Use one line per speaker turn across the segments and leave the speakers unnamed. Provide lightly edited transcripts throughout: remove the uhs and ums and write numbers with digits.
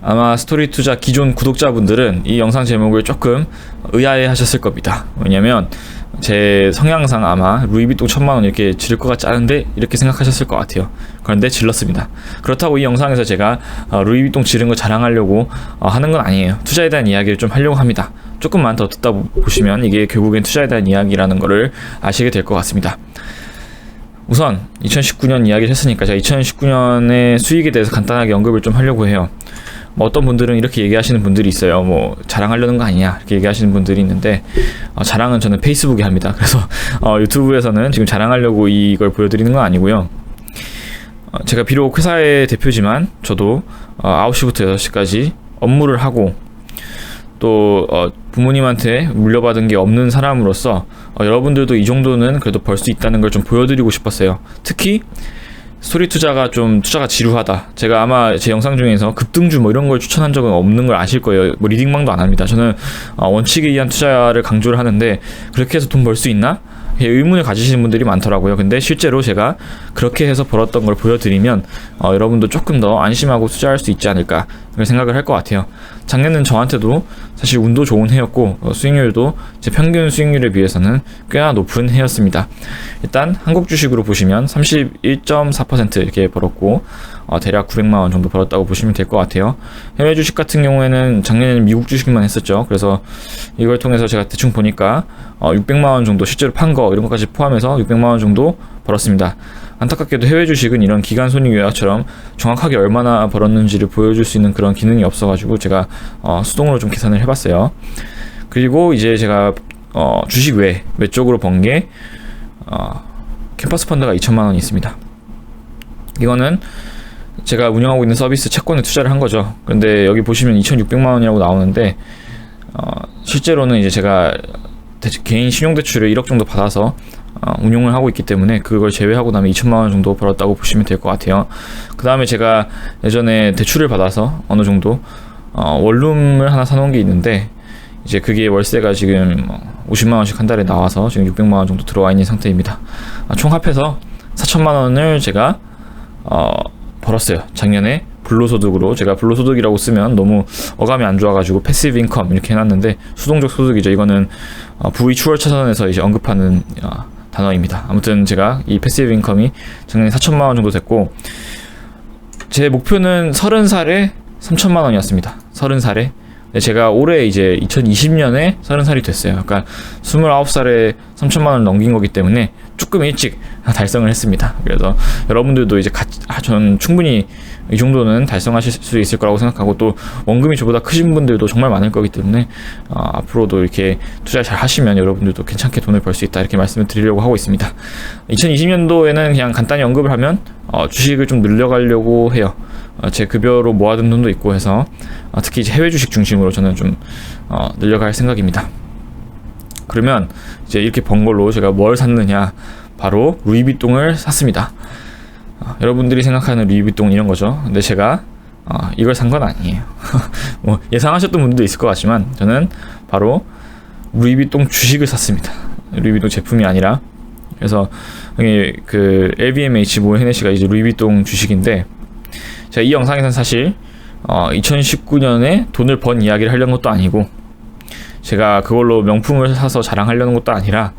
아마 스토리 투자 기존 구독자분들은 이 영상 제목을 조금 의아해 하셨을 겁니다. 왜냐면 제 성향상 아마 루이비통 1000만원 이렇게 지를 것 같지 않은데 이렇게 생각하셨을 것 같아요. 그런데 질렀습니다. 그렇다고 이 영상에서 제가 루이비통 지른 거 자랑하려고 하는 건 아니에요. 투자에 대한 이야기를 좀 하려고 합니다. 조금만 더 듣다 보시면 이게 결국엔 투자에 대한 이야기라는 거를 아시게 될 것 같습니다. 우선 2019년 이야기를 했으니까 제가 2019년의 수익에 대해서 간단하게 언급을 좀 하려고 해요. 어떤 분들은 이렇게 얘기하시는 분들이 있어요. 자랑하려는 거 아니냐 이렇게 얘기하시는 분들이 있는데 자랑은 저는 페이스북에 합니다. 그래서 유튜브에서는 지금 자랑하려고 이걸 보여드리는 건 아니고요. 제가 비록 회사의 대표지만 저도 9시부터 6시까지 업무를 하고 또 부모님한테 물려받은 게 없는 사람으로서 여러분들도 이 정도는 그래도 벌 수 있다는 걸 좀 보여드리고 싶었어요. 특히 스토리 투자가 좀 투자가 지루하다. 제가 아마 제 영상 중에서 급등주 이런 걸 추천한 적은 없는 걸 아실 거예요. 리딩방도 안 합니다. 저는 원칙에 의한 투자를 강조를 하는데 그렇게 해서 돈 벌 수 있나? 의문을 가지시는 분들이 많더라고요. 근데 실제로 제가 그렇게 해서 벌었던 걸 보여드리면 여러분도 조금 더 안심하고 투자할 수 있지 않을까 그런 생각을 할 것 같아요. 작년은 저한테도 사실 운도 좋은 해였고 수익률도 제 평균 수익률에 비해서는 꽤나 높은 해였습니다. 일단 한국 주식으로 보시면 31.4% 이렇게 벌었고 대략 900만원 정도 벌었다고 보시면 될 것 같아요. 해외 주식 같은 경우에는 작년에는 미국 주식만 했었죠. 그래서 이걸 통해서 제가 대충 보니까 600만원 정도 실제로 판 거 이런 것까지 포함해서 600만원 정도 벌었습니다. 안타깝게도 해외 주식은 이런 기간 손익 요약처럼 정확하게 얼마나 벌었는지를 보여줄 수 있는 그런 기능이 없어가지고 제가 수동으로 좀 계산을 해봤어요. 그리고 이제 제가 주식 외 쪽으로 번 게 캠퍼스 펀드가 2천만원이 있습니다. 이거는 제가 운영하고 있는 서비스 채권에 투자를 한 거죠. 그런데 여기 보시면 2,600만원이라고 나오는데 실제로는 이제 제가 개인 신용대출을 1억 정도 받아서 운용을 하고 있기 때문에 그걸 제외하고 나면 2천만원 정도 벌었다고 보시면 될 것 같아요. 그 다음에 제가 예전에 대출을 받아서 어느 정도 원룸을 하나 사놓은 게 있는데 이제 그게 월세가 지금 50만원씩 한 달에 나와서 지금 600만원 정도 들어와 있는 상태입니다. 총 합해서 4천만원을 제가 벌었어요. 작년에 불로소득으로. 제가 불로소득이라고 쓰면 너무 어감이 안 좋아가지고 패시브 인컴 이렇게 해놨는데 수동적 소득이죠. 이거는 부의 추월 차선에서 이제 언급하는 단어입니다. 아무튼 제가 이 패시브 인컴이 작년에 4천만원 정도 됐고 제 목표는 30살에 3천만원이었습니다. 30살에. 제가 올해 이제 2020년에 30살이 됐어요. 그러니까 29살에 3천만원을 넘긴 거기 때문에 조금 일찍 달성을 했습니다. 그래서 여러분들도 이제 전 충분히 이 정도는 달성하실 수 있을 거라고 생각하고 또 원금이 저보다 크신 분들도 정말 많을 거기 때문에 앞으로도 이렇게 투자 잘 하시면 여러분들도 괜찮게 돈을 벌 수 있다 이렇게 말씀을 드리려고 하고 있습니다. 2020년도에는 그냥 간단히 언급을 하면 주식을 좀 늘려가려고 해요. 제 급여로 모아둔 돈도 있고 해서 특히 이제 해외 주식 중심으로 저는 좀 늘려갈 생각입니다. 그러면 이제 이렇게 번 걸로 제가 뭘 샀느냐, 바로 루이비통을 샀습니다. 여러분들이 생각하는 루이비통 이런 거죠. 근데 제가 이걸 산 건 아니에요. 예상하셨던 분들도 있을 것 같지만 저는 바로 루이비통 주식을 샀습니다. 루이비통 제품이 아니라. 그래서 그 LVMH 모 헤네시가 이제 루이비통 주식인데 제가 이 영상에서는 사실 2019년에 돈을 번 이야기를 하려는 것도 아니고 제가 그걸로 명품을 사서 자랑하려는 것도 아니라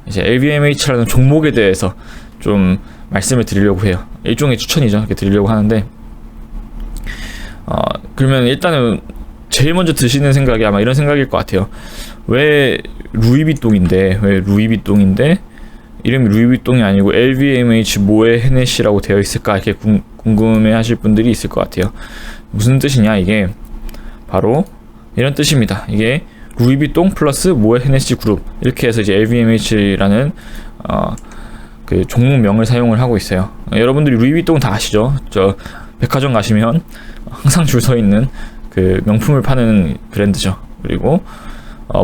이제 LVMH라는 종목에 대해서 좀 말씀을 드리려고 해요. 일종의 추천이죠. 이렇게 드리려고 하는데 그러면 일단은 제일 먼저 드시는 생각이 아마 이런 생각일 것 같아요. 왜 루이비통인데 이름이 루이비통이 아니고 LVMH 모에 헤네시라고 되어 있을까 이렇게 궁금해 하실 분들이 있을 것 같아요. 무슨 뜻이냐, 이게 바로 이런 뜻입니다. 이게 루이비통 플러스 모에 헤네시 그룹 이렇게 해서 이제 LVMH라는 그 종목명을 사용을 하고 있어요. 여러분들이 루이비통 다 아시죠? 저 백화점 가시면 항상 줄 서 있는 그 명품을 파는 브랜드죠. 그리고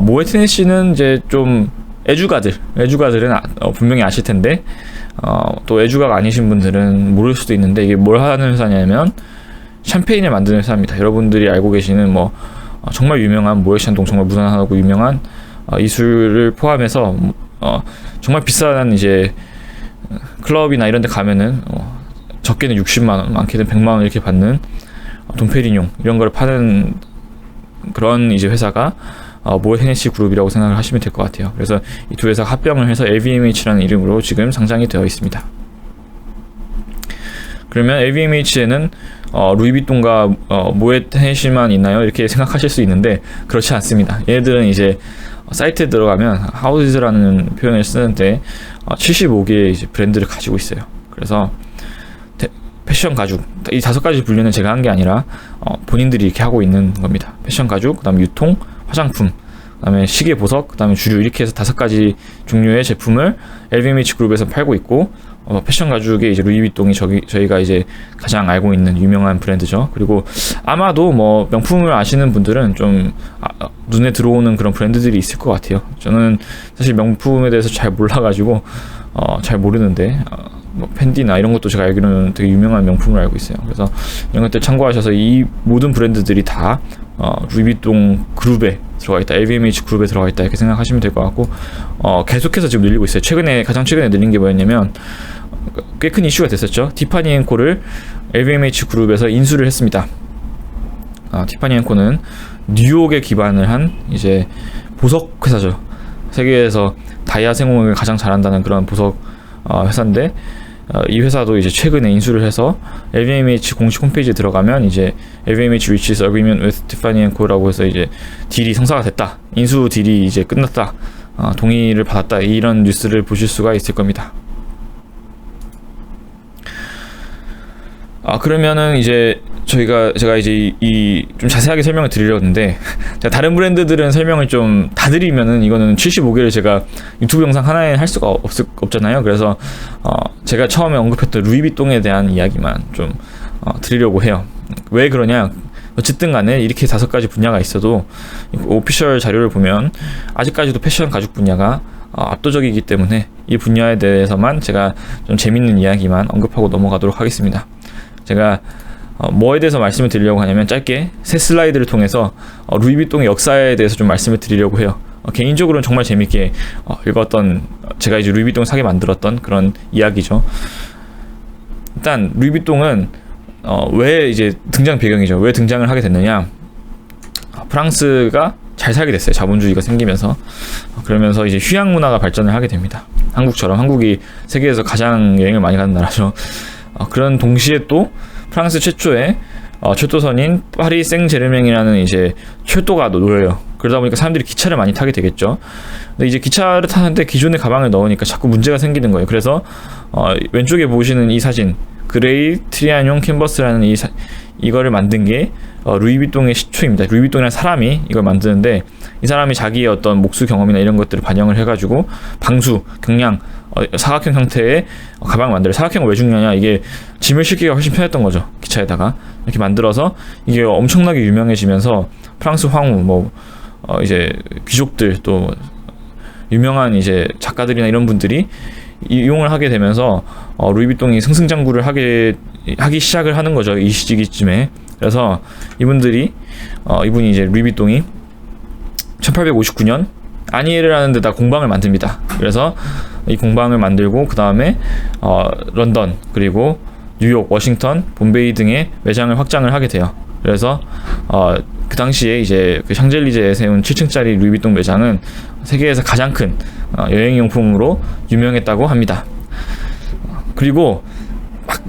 모에 헤네시는 이제 좀 애주가들은 분명히 아실 텐데 또 애주가가 아니신 분들은 모를 수도 있는데 이게 뭘 하는 회사냐면 샴페인을 만드는 회사입니다. 여러분들이 알고 계시는 정말 유명한 모에샨동 정말 무난하고 유명한 이 술을 포함해서 정말 비싼 이제 클럽이나 이런 데 가면은 적게는 60만원 많게는 100만원 이렇게 받는 돈페리뇽 이런 걸 파는 그런 이제 회사가 모ët 헤네시 그룹이라고 생각을 하시면 될 것 같아요. 그래서 이 두 회사가 합병을 해서 LVMH라는 이름으로 지금 상장이 되어 있습니다. 그러면 LVMH에는 루이비통과 모ët 헤네시만 있나요? 이렇게 생각하실 수 있는데 그렇지 않습니다. 얘네들은 이제 사이트에 들어가면 하우즈라는 표현을 쓰는데 75개의 이제 브랜드를 가지고 있어요. 그래서 패션 가죽 이 5가지 분류는 제가 한 게 아니라 본인들이 이렇게 하고 있는 겁니다. 패션 가죽, 그다음에 유통, 화장품, 그다음에 시계 보석, 그다음에 주류 이렇게 해서 5가지 종류의 제품을 LVMH 그룹에서 팔고 있고 패션 가죽에 이제 루이비통이 저희가 이제 가장 알고 있는 유명한 브랜드죠. 그리고 아마도 뭐 명품을 아시는 분들은 좀 눈에 들어오는 그런 브랜드들이 있을 것 같아요. 저는 사실 명품에 대해서 잘 몰라가지고 잘 모르는데 뭐 펜디나 이런 것도 제가 알기로는 되게 유명한 명품을 알고 있어요. 그래서 이런 것들 참고하셔서 이 모든 브랜드들이 다 루이비통 그룹에 들어가 있다, LVMH 그룹에 들어가 있다 이렇게 생각하시면 될 것 같고 계속해서 지금 늘리고 있어요. 가장 최근에 늘린 게 뭐였냐면 꽤 큰 이슈가 됐었죠. 티파니 앤 코를 LVMH 그룹에서 인수를 했습니다. 티파니 앤 코는 뉴욕에 기반을 한 이제 보석 회사죠. 세계에서 다이아 생공을 가장 잘한다는 그런 보석 회사인데 이 회사도 이제 최근에 인수를 해서 LVMH 공식 홈페이지에 들어가면 이제 LVMH reaches agreement with Tiffany & Co라고 해서 이제 딜이 성사가 됐다, 인수 딜이 이제 끝났다, 동의를 받았다, 이런 뉴스를 보실 수가 있을 겁니다. 그러면은 이제 제가 이제 좀 자세하게 설명을 드리려고 했는데 다른 브랜드들은 설명을 좀 다 드리면은 이거는 75개를 제가 유튜브 영상 하나에 할 수가 없잖아요. 그래서 제가 처음에 언급했던 루이비통에 대한 이야기만 좀 드리려고 해요. 왜 그러냐? 어쨌든 간에 이렇게 5가지 분야가 있어도 오피셜 자료를 보면 아직까지도 패션 가죽 분야가 압도적이기 때문에 이 분야에 대해서만 제가 좀 재밌는 이야기만 언급하고 넘어가도록 하겠습니다. 제가 뭐에 대해서 말씀을 드리려고 하냐면 짧게 세 슬라이드를 통해서 루이비통의 역사에 대해서 좀 말씀을 드리려고 해요. 개인적으로는 정말 재밌게 읽었던, 제가 이제 루이비통을 사게 만들었던 그런 이야기죠. 일단 루이비통은 왜 이제 등장 배경이죠. 왜 등장을 하게 됐느냐? 프랑스가 잘 살게 됐어요. 자본주의가 생기면서. 그러면서 이제 휴양 문화가 발전을 하게 됩니다. 한국처럼. 한국이 세계에서 가장 여행을 많이 가는 나라죠. 그런 동시에 또 프랑스 최초의 철도선인 파리 생제르맹이라는 이제 철도가 놓여요. 그러다 보니까 사람들이 기차를 많이 타게 되겠죠. 근데 이제 기차를 타는데 기존의 가방을 넣으니까 자꾸 문제가 생기는 거예요. 그래서 왼쪽에 보시는 이 사진, 그레이 트리안용 캔버스라는 이거를 만든 게 루이비통의 시초입니다. 루이비통이라는 사람이 이걸 만드는데 이 사람이 자기의 어떤 목수 경험이나 이런 것들을 반영을 해가지고 방수, 경량, 사각형 형태의 가방을 만들어요. 사각형은 왜 중요하냐? 이게 짐을 싣기가 훨씬 편했던 거죠. 기차에다가 이렇게 만들어서 이게 엄청나게 유명해지면서 프랑스 황후, 이제 귀족들, 또 유명한 이제 작가들이나 이런 분들이 이용을 하게 되면서 루이비통이 승승장구를 하기 시작을 하는 거죠. 이 시기쯤에. 그래서 이분이 이제 루이비통이 1859년 아니에르라는 데다 공방을 만듭니다. 그래서 이 공방을 만들고 그 다음에 런던, 그리고 뉴욕, 워싱턴, bombe이 등의 매장을 확장을 하게 돼요. 그래서 그 당시에 이제 그 샹젤리제에 세운 7층짜리 루이비통 매장은 세계에서 가장 큰 여행용품으로 유명했다고 합니다. 그리고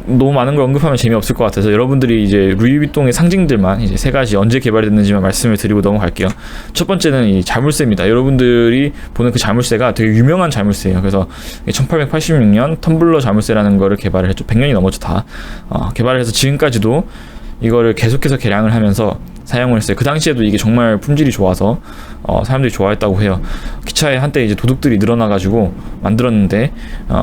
너무 많은 걸 언급하면 재미없을 것 같아서 여러분들이 이제 루이비통의 상징들만 이제 3가지 언제 개발됐는지만 말씀을 드리고 넘어갈게요. 첫 번째는 이 자물쇠입니다. 여러분들이 보는 그 자물쇠가 되게 유명한 자물쇠예요. 그래서 1886년 텀블러 자물쇠라는 거를 개발을 했죠. 100년이 넘었죠. 다 개발을 해서 지금까지도 이거를 계속해서 개량을 하면서 사용을 했어요. 그 당시에도 이게 정말 품질이 좋아서 사람들이 좋아했다고 해요. 기차에 한때 이제 도둑들이 늘어나가지고 만들었는데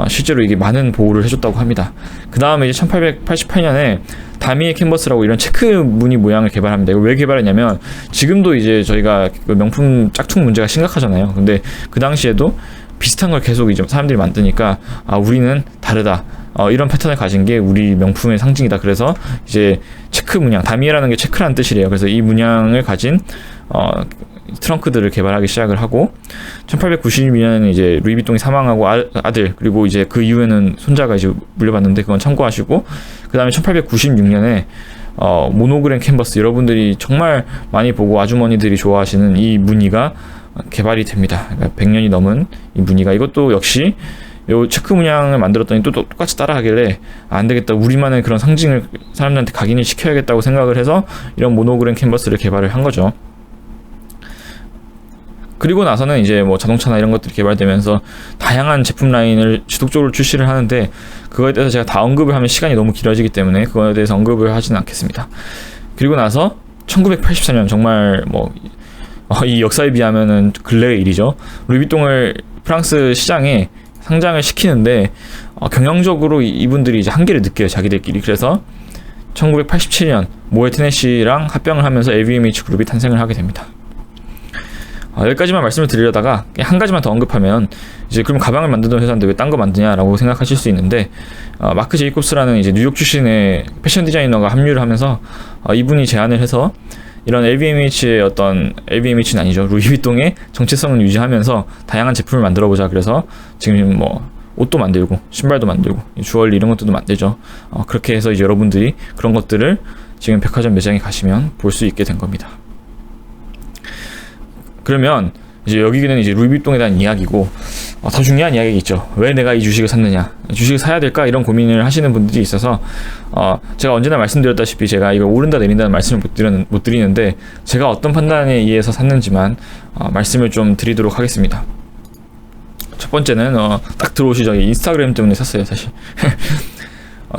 실제로 이게 많은 보호를 해줬다고 합니다. 그 다음에 이제 1888년에 다미의 캔버스라고 이런 체크 무늬 모양을 개발합니다. 이걸 왜 개발했냐면 지금도 이제 저희가 그 명품 짝퉁 문제가 심각하잖아요. 근데 그 당시에도 비슷한 걸 계속 이제 사람들이 만드니까 우리는 다르다. 이런 패턴을 가진 게 우리 명품의 상징이다. 그래서 이제 체크 문양, 다미에라는 게 체크라는 뜻이래요. 그래서 이 문양을 가진 트렁크들을 개발하기 시작을 하고 1892년에는 이제 루이비통이 사망하고 아들, 그리고 이제 그 이후에는 손자가 이제 물려받는데 그건 참고하시고, 그 다음에 1896년에 모노그램 캔버스, 여러분들이 정말 많이 보고 아주머니들이 좋아하시는 이 무늬가 개발이 됩니다. 그러니까 100년이 넘은 이 무늬가, 이것도 역시 요 체크 문양을 만들었더니 또 똑같이 따라하길래 안 되겠다, 우리만의 그런 상징을 사람들한테 각인을 시켜야겠다고 생각을 해서 이런 모노그램 캔버스를 개발을 한 거죠. 그리고 나서는 이제 뭐 자동차나 이런 것들이 개발되면서 다양한 제품 라인을 지속적으로 출시를 하는데, 그거에 대해서 제가 다 언급을 하면 시간이 너무 길어지기 때문에 그거에 대해서 언급을 하지는 않겠습니다. 그리고 나서 1984년, 정말 뭐 이 역사에 비하면은 근래의 일이죠. 루이비통을 프랑스 시장에 상장을 시키는데 경영적으로 이분들이 이제 한계를 느껴요, 자기들끼리. 그래서 1987년 모에 테네시랑 합병을 하면서 LVMH 그룹이 탄생을 하게 됩니다. 여기까지만 말씀을 드리려다가 한 가지만 더 언급하면, 이제 그럼 가방을 만드는 회사인데 왜 딴 거 만드냐라고 생각하실 수 있는데, 마크 제이콥스라는 이제 뉴욕 출신의 패션 디자이너가 합류를 하면서 이분이 제안을 해서 이런 LVMH의 LVMH는 아니죠, 루이비통의 정체성을 유지하면서 다양한 제품을 만들어 보자. 그래서 지금 뭐 옷도 만들고 신발도 만들고 주얼리 이런 것들도 만들죠. 그렇게 해서 이제 여러분들이 그런 것들을 지금 백화점 매장에 가시면 볼 수 있게 된 겁니다. 그러면 이제 여기는 이제 루이비통에 대한 이야기고, 더 중요한 이야기가 있죠. 왜 내가 이 주식을 샀느냐, 주식을 사야 될까, 이런 고민을 하시는 분들이 있어서 제가 언제나 말씀드렸다시피 제가 이거 오른다 내린다는 말씀을 못 드리는데, 제가 어떤 판단에 의해서 샀는지만 말씀을 좀 드리도록 하겠습니다. 첫 번째는 딱 들어오시죠. 인스타그램 때문에 샀어요, 사실.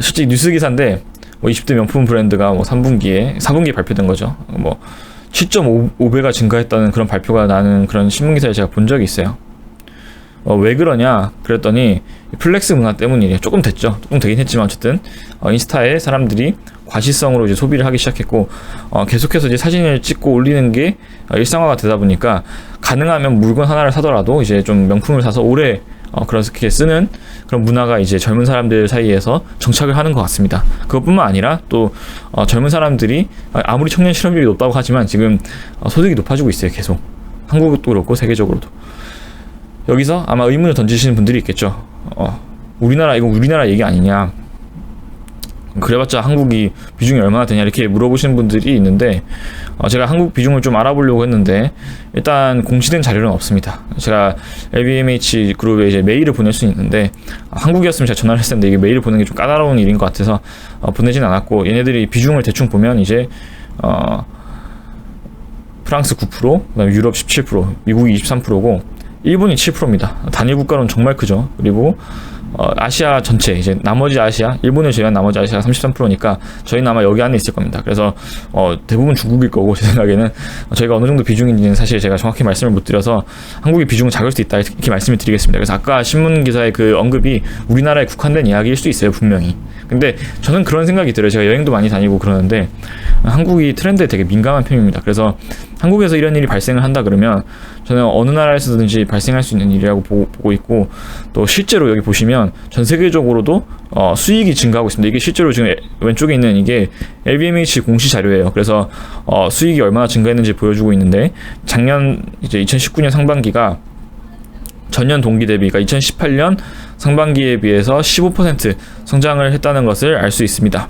실제 뉴스 기사인데, 뭐 20대 명품 브랜드가 뭐 4분기에 발표된 거죠. 뭐 7.5배가 증가했다는 그런 발표가 나는 그런 신문기사를 제가 본 적이 있어요. 왜 그러냐 그랬더니 플렉스 문화 때문이래요. 조금 되긴 했지만 어쨌든 인스타에 사람들이 과시성으로 이제 소비를 하기 시작했고, 계속해서 이제 사진을 찍고 올리는 게 일상화가 되다 보니까 가능하면 물건 하나를 사더라도 이제 좀 명품을 사서 오래 그렇게 쓰는 그런 문화가 이제 젊은 사람들 사이에서 정착을 하는 것 같습니다. 그것뿐만 아니라 또 젊은 사람들이 아무리 청년 실업률이 높다고 하지만 지금 소득이 높아지고 있어요. 계속 한국도 그렇고 세계적으로도. 여기서 아마 의문을 던지시는 분들이 있겠죠. 이건 우리나라 얘기 아니냐, 그래봤자 한국이 비중이 얼마나 되냐, 이렇게 물어보시는 분들이 있는데, 제가 한국 비중을 좀 알아보려고 했는데 일단 공시된 자료는 없습니다. 제가 LVMH 그룹에 이제 메일을 보낼 수 있는데, 한국이었으면 제가 전화를 했을 텐데 이게 메일을 보내는 게 좀 까다로운 일인 것 같아서 보내진 않았고, 얘네들이 비중을 대충 보면 이제 프랑스 9%, 그다음에 유럽 17%, 미국이 23%고 일본이 7%입니다. 단일 국가로는 정말 크죠. 그리고 아시아 전체, 이제 나머지 아시아, 일본을 제외한 나머지 아시아가 33%니까 저희는 아마 여기 안에 있을 겁니다. 그래서 대부분 중국일 거고, 제 생각에는 저희가 어느 정도 비중인지는 사실 제가 정확히 말씀을 못 드려서 한국의 비중은 작을 수 있다 이렇게 말씀을 드리겠습니다. 그래서 아까 신문 기사의 그 언급이 우리나라에 국한된 이야기일 수 있어요, 분명히. 근데 저는 그런 생각이 들어요. 제가 여행도 많이 다니고 그러는데 한국이 트렌드에 되게 민감한 편입니다. 그래서 한국에서 이런 일이 발생을 한다 그러면 저는 어느 나라에서든지 발생할 수 있는 일이라고 보고 있고, 또 실제로 여기 보시면 전 세계적으로도 수익이 증가하고 있습니다. 이게 실제로 지금 왼쪽에 있는 이게 LVMH 공시 자료예요. 그래서 수익이 얼마나 증가했는지 보여주고 있는데, 작년 이제 2019년 상반기가 전년 동기 대비, 그러니까 2018년 상반기에 비해서 15% 성장을 했다는 것을 알 수 있습니다.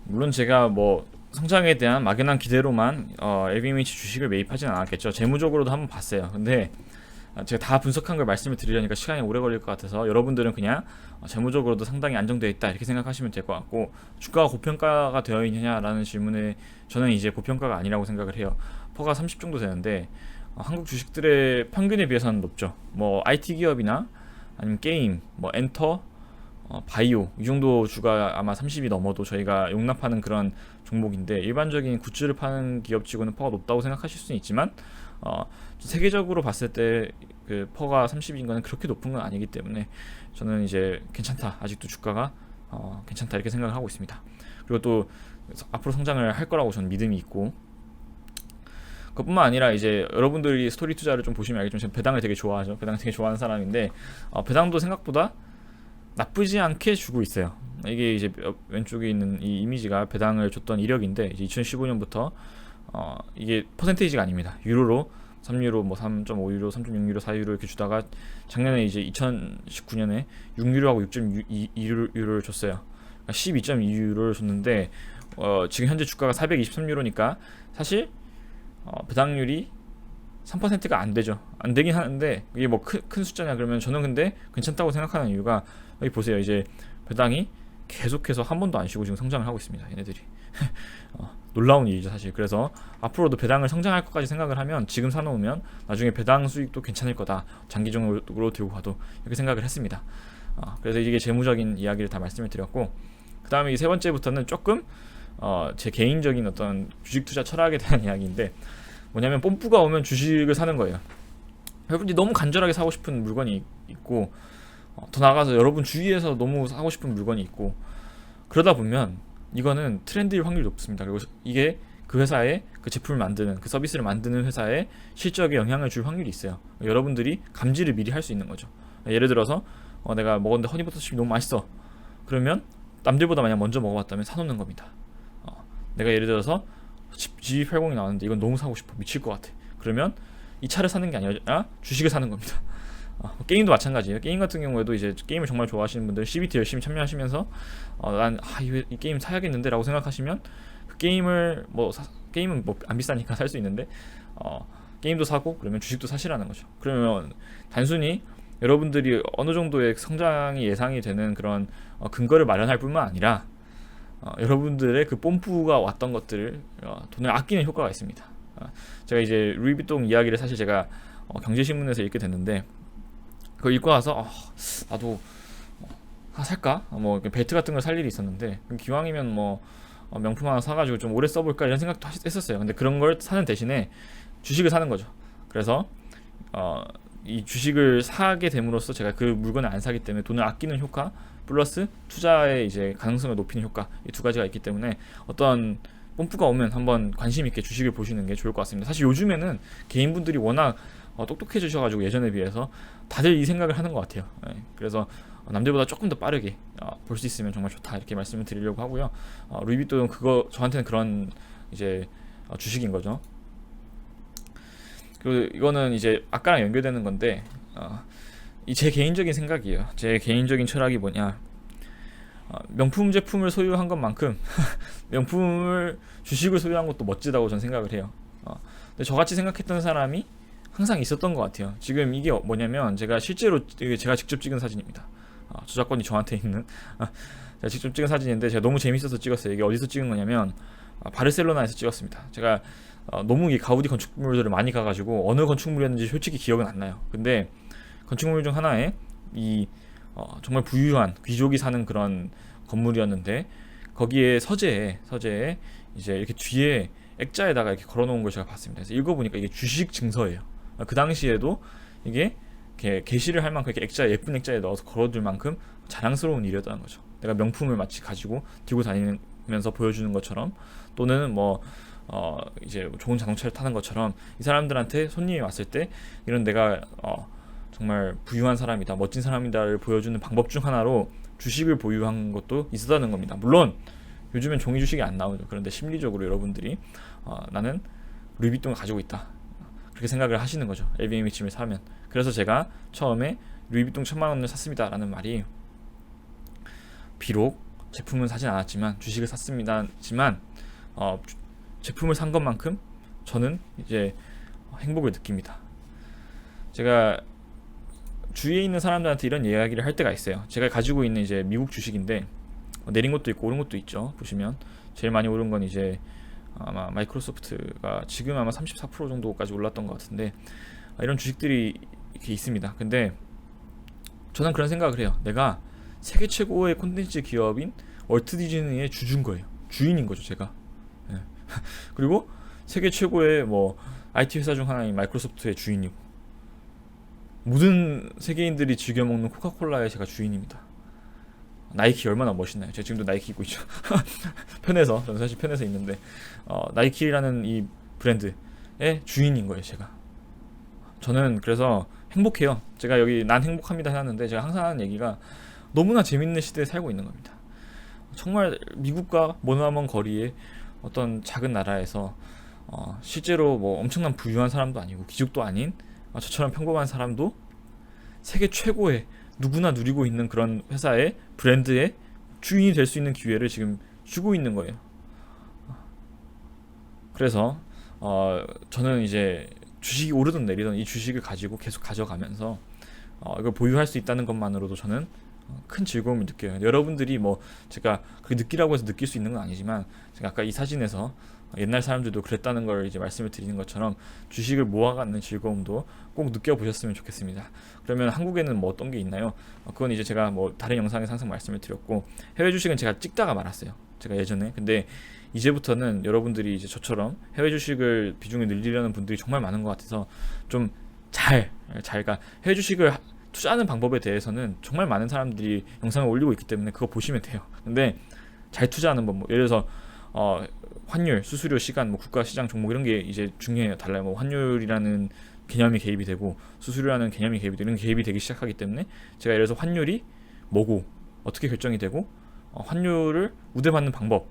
물론 제가 뭐 성장에 대한 막연한 기대로만 LVMH 주식을 매입하진 않았겠죠. 재무적으로도 한번 봤어요. 근데 제가 다 분석한 걸 말씀을 드리려니까 시간이 오래 걸릴 것 같아서 여러분들은 그냥 재무적으로도 상당히 안정되어 있다 이렇게 생각하시면 될 것 같고, 주가가 고평가가 되어 있느냐라는 질문에 저는 이제 고평가가 아니라고 생각을 해요. 퍼가 30 정도 되는데 한국 주식들의 평균에 비해서는 높죠. 뭐 IT 기업이나 아니면 게임, 뭐 엔터, 바이오 이 정도 주가 아마 30이 넘어도 저희가 용납하는 그런 종목인데, 일반적인 굿즈를 파는 기업치고는 퍼가 높다고 생각하실 수는 있지만 세계적으로 봤을 때 그 퍼가 30인 거는 그렇게 높은 건 아니기 때문에 저는 이제 괜찮다, 아직도 주가가 괜찮다 이렇게 생각을 하고 있습니다. 그리고 또 앞으로 성장을 할 거라고 저는 믿음이 있고, 그것뿐만 아니라 이제 여러분들이 스토리 투자를 좀 보시면 알겠지만 제가 배당을 되게 좋아하죠. 배당 되게 좋아하는 사람인데 배당도 생각보다 나쁘지 않게 주고 있어요. 이게 이제 왼쪽에 있는 이 이미지가 배당을 줬던 이력인데, 이제 2015년부터 이게 퍼센테이지가 아닙니다. 유로로 3유로, 뭐 3.5유로, 3.6유로, 4유로 이렇게 주다가 작년에 이제 2019년에 6유로하고 6.2유로를 줬어요. 그러니까 12.2유로를 줬는데 지금 현재 주가가 423유로니까 사실 배당률이 3%가 안 되죠. 안 되긴 하는데 이게 뭐 큰 숫자냐 그러면 저는 근데 괜찮다고 생각하는 이유가 여기 보세요. 이제 배당이 계속해서 한 번도 안 쉬고 지금 성장을 하고 있습니다. 얘네들이 놀라운 일이죠 사실. 그래서 앞으로도 배당을 성장할 것까지 생각을 하면 지금 사놓으면 나중에 배당 수익도 괜찮을 거다. 장기적으로 들고 가도 이렇게 생각을 했습니다. 그래서 이게 재무적인 이야기를 다 말씀을 드렸고, 그 다음에 이 세 번째부터는 조금 제 개인적인 어떤 주식 투자 철학에 대한 이야기인데, 뭐냐면 뽐뿌가 오면 주식을 사는 거예요. 여러분이 너무 간절하게 사고 싶은 물건이 있고, 더 나아가서 여러분 주위에서 너무 사고 싶은 물건이 있고, 그러다 보면 이거는 트렌드일 확률이 높습니다. 그리고 이게 그 회사의 그 제품을 만드는, 그 서비스를 만드는 회사의 실적에 영향을 줄 확률이 있어요. 여러분들이 감지를 미리 할 수 있는 거죠. 예를 들어서 내가 먹었는데 허니버터칩이 너무 맛있어. 그러면 남들보다 만약 먼저 먹어봤다면 사놓는 겁니다. 내가 예를 들어서 GV80이 나왔는데 이건 너무 사고 싶어, 미칠 것 같아. 그러면 이 차를 사는 게 아니라 주식을 사는 겁니다. 게임도 마찬가지예요. 게임 같은 경우에도 이제 게임을 정말 좋아하시는 분들 CBT 열심히 참여하시면서 이 게임 사야겠는데 라고 생각하시면 그 게임을 게임은 뭐 안 비싸니까 살 수 있는데 게임도 사고 그러면 주식도 사시라는 거죠. 그러면 단순히 여러분들이 어느 정도의 성장이 예상이 되는 그런 근거를 마련할 뿐만 아니라 여러분들의 그 뽐뿌가 왔던 것들을 돈을 아끼는 효과가 있습니다. 제가 이제 루이비통 이야기를 사실 제가 경제신문에서 읽게 됐는데, 그걸 읽고 나서 나도 살까? 뭐 벨트 같은 걸 살 일이 있었는데, 기왕이면 뭐 명품 하나 사가지고 좀 오래 써볼까 이런 생각도 했었어요. 근데 그런 걸 사는 대신에 주식을 사는 거죠. 그래서 이 주식을 사게 됨으로써 제가 그 물건을 안 사기 때문에 돈을 아끼는 효과 플러스 투자의 이제 가능성을 높이는 효과, 이 두 가지가 있기 때문에 어떤 뽐뿌가 오면 한번 관심 있게 주식을 보시는 게 좋을 것 같습니다. 사실 요즘에는 개인분들이 워낙 똑똑해지셔가지고 예전에 비해서 다들 이 생각을 하는 것 같아요. 그래서 남들보다 조금 더 빠르게 볼 수 있으면 정말 좋다 이렇게 말씀을 드리려고 하고요. 루이비통 그거 저한테는 그런 이제 주식인 거죠. 그리고 이거는 이제 아까랑 연결되는 건데 이 제 개인적인 생각이에요. 제 개인적인 철학이 뭐냐, 명품 제품을 소유한 것만큼 명품을 주식을 소유한 것도 멋지다고 저는 생각을 해요. 근데 저같이 생각했던 사람이 항상 있었던 것 같아요. 지금 이게 뭐냐면 제가 실제로 제가 직접 찍은 사진입니다. 저작권이 저한테 있는 제가 직접 찍은 사진인데 제가 너무 재밌어서 찍었어요. 이게 어디서 찍은 거냐면 바르셀로나에서 찍었습니다. 제가 너무 이 가우디 건축물들을 많이 가가지고 어느 건축물이었는지 솔직히 기억은 안 나요. 근데 건축물 중 하나에 이 정말 부유한 귀족이 사는 그런 건물이었는데, 거기에 서재에 이제 이렇게 뒤에 액자에다가 이렇게 걸어놓은 걸 제가 봤습니다. 그래서 읽어보니까 이게 주식 증서예요. 그 당시에도 이게 게시를 할 만큼 이렇게 예쁜 액자에 넣어서 걸어둘 만큼 자랑스러운 일이었다는 거죠. 내가 명품을 마치 가지고 들고 다니면서 보여주는 것처럼, 또는 이제 좋은 자동차를 타는 것처럼 이 사람들한테 손님이 왔을 때 이런 내가 정말 부유한 사람이다, 멋진 사람이다를 보여주는 방법 중 하나로 주식을 보유한 것도 있었다는 겁니다. 물론 요즘엔 종이 주식이 안 나오죠. 그런데 심리적으로 여러분들이 나는 루이비통을 가지고 있다 그렇게 생각을 하시는 거죠. LVMH를 사면. 그래서 제가 처음에 루이비통 1000만원을 샀습니다 라는 말이, 비록 제품은 사진 않았지만 주식을 샀습니다지만 제품을 산 것만큼 저는 이제 행복을 느낍니다. 제가 주위에 있는 사람들한테 이런 이야기를 할 때가 있어요. 제가 가지고 있는 이제 미국 주식인데 내린 것도 있고 오른 것도 있죠. 보시면 제일 많이 오른 건 이제 아마 마이크로소프트가 지금 아마 34% 정도까지 올랐던 것 같은데, 이런 주식들이 이렇게 있습니다. 근데 저는 그런 생각을 해요. 내가 세계 최고의 콘텐츠 기업인 월트 디즈니의 주주인 거예요. 주인인 거죠, 제가. 그리고 세계 최고의 IT 회사 중 하나인 마이크로소프트의 주인이고, 모든 세계인들이 즐겨 먹는 코카콜라의 제가 주인입니다. 나이키 얼마나 멋있나요? 제가 지금도 나이키 입고 있죠. 편해서, 저는 사실 편해서 있는데 나이키라는 이 브랜드의 주인인 거예요, 제가. 저는 그래서 행복해요. 제가 여기 난 행복합니다 해놨는데, 제가 항상 하는 얘기가 너무나 재밌는 시대에 살고 있는 겁니다. 정말 미국과 머나먼 거리에 어떤 작은 나라에서 실제로 엄청난 부유한 사람도 아니고 귀족도 아닌 저처럼 평범한 사람도 세계 최고의 누구나 누리고 있는 그런 회사의 브랜드의 주인이 될 수 있는 기회를 지금 주고 있는 거예요. 그래서 저는 이제 주식이 오르든 내리든 이 주식을 가지고 계속 가져가면서 이걸 보유할 수 있다는 것만으로도 저는 큰 즐거움을 느껴요. 여러분들이 뭐 제가 그 느끼라고 해서 느낄 수 있는 건 아니지만, 제가 아까 이 사진에서 옛날 사람들도 그랬다는 걸 이제 말씀을 드리는 것처럼 주식을 모아가는 즐거움도 꼭 느껴보셨으면 좋겠습니다. 그러면 한국에는 뭐 어떤 게 있나요? 그건 이제 제가 뭐 다른 영상에서 항상 말씀을 드렸고, 해외 주식은 제가 찍다가 말았어요, 제가 예전에. 근데 이제부터는 여러분들이 이제 저처럼 해외 주식을 비중을 늘리려는 분들이 정말 많은 것 같아서 좀 그러니까 해외 주식을 투자하는 방법에 대해서는 정말 많은 사람들이 영상을 올리고 있기 때문에 그거 보시면 돼요. 근데 잘 투자하는 법, 뭐 예를 들어서 환율, 수수료, 시간, 뭐 국가 시장 종목 이런 게 이제 중요해요. 달라요. 뭐 환율이라는 개념이 개입이 되고 수수료라는 개념이 개입이 되고, 이런 개입이 되기 시작하기 때문에 제가 예를 들어서 환율이 뭐고 어떻게 결정이 되고 환율을 우대받는 방법,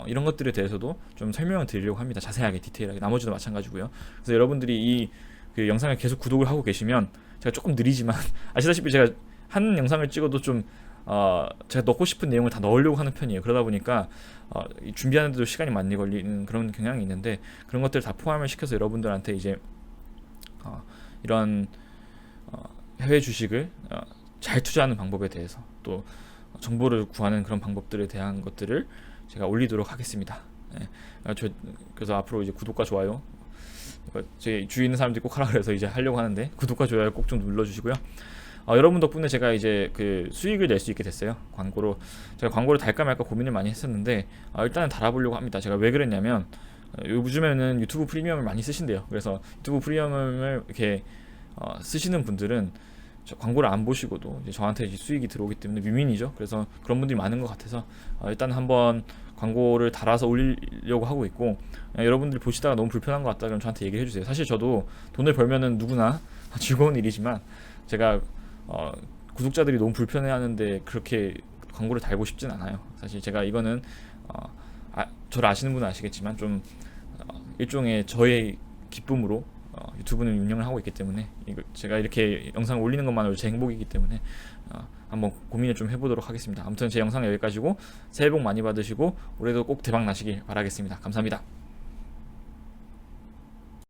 이런 것들에 대해서도 좀 설명을 드리려고 합니다. 자세하게, 디테일하게. 나머지도 마찬가지고요. 그래서 여러분들이 이 그 영상을 계속 구독을 하고 계시면, 제가 조금 느리지만 아시다시피 제가 한 영상을 찍어도 좀 제가 넣고 싶은 내용을 다 넣으려고 하는 편이에요. 그러다 보니까 준비하는데도 시간이 많이 걸리는 그런 경향이 있는데, 그런 것들을 다 포함을 시켜서 여러분들한테 이제 이런 해외 주식을 잘 투자하는 방법에 대해서, 또 정보를 구하는 그런 방법들에 대한 것들을 제가 올리도록 하겠습니다. 네. 그래서 앞으로 이제 구독과 좋아요, 제 주위에 있는 사람들이 꼭 하라 그래서 이제 하려고 하는데, 구독과 좋아요 꼭 좀 눌러주시고요. 여러분 덕분에 제가 이제 그 수익을 낼 수 있게 됐어요. 광고로. 제가 광고를 달까 말까 고민을 많이 했었는데 일단은 달아보려고 합니다. 제가 왜 그랬냐면, 요즘에는 유튜브 프리미엄을 많이 쓰신대요. 그래서 유튜브 프리미엄을 이렇게 쓰시는 분들은 광고를 안 보시고도 이제 저한테 이제 수익이 들어오기 때문에 윈윈이죠. 그래서 그런 분들이 많은 것 같아서 일단 한번 광고를 달아서 올리려고 하고 있고, 여러분들이 보시다가 너무 불편한 것 같다 그러면 저한테 얘기를 해주세요. 사실 저도 돈을 벌면은 누구나 즐거운 일이지만, 제가 구독자들이 너무 불편해하는데 그렇게 광고를 달고 싶진 않아요. 사실 제가 이거는 저를 아시는 분은 아시겠지만 좀 일종의 저의 기쁨으로 유튜브는 운영을 하고 있기 때문에, 제가 이렇게 영상을 올리는 것만으로 제 행복이기 때문에 한번 고민을 좀 해보도록 하겠습니다. 아무튼 제 영상은 여기까지고, 새해 복 많이 받으시고 올해도 꼭 대박 나시길 바라겠습니다. 감사합니다.